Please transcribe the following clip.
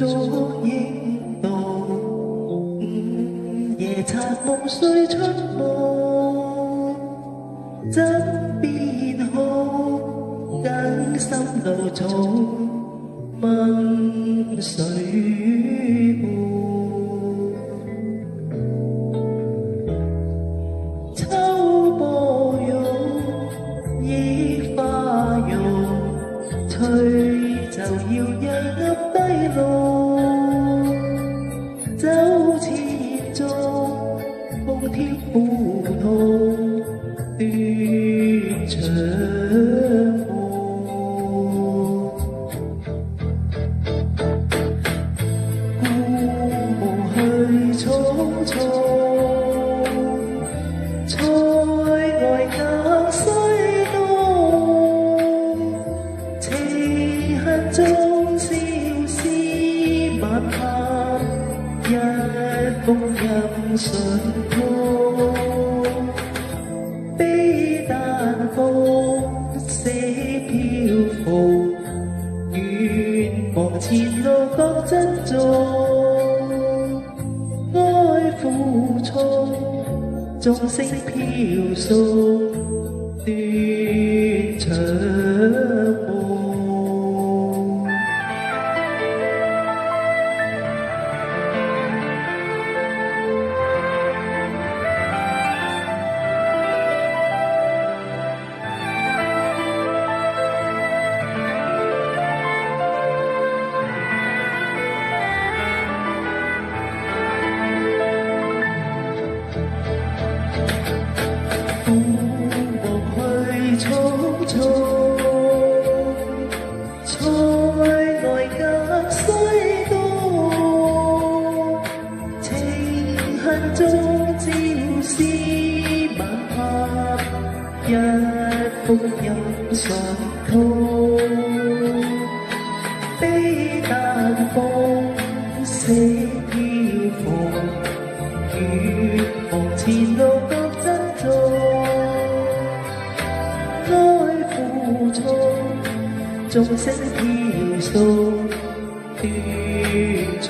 燭影動，午夜殘夢碎出夢，枕邊好緊心路重，問誰伴？秋波湧，野花容，吹就搖曳噏低路，走前蹤，風挑苦痛，斷腸夢。故夢去匆匆，塞外隔西東，情恨中消絲晚霞，一封音訊通，悲淡風寫漂浮，願望前路各珍重，愛負重，眾聲飄送，斷腸夢。故夢去匆匆，塞外隔西東，情恨中朝絲晚霞，一封音訊通，悲淡風寫漂浮，願望前路各珍重，愛負重，眾聲飄送，斷腸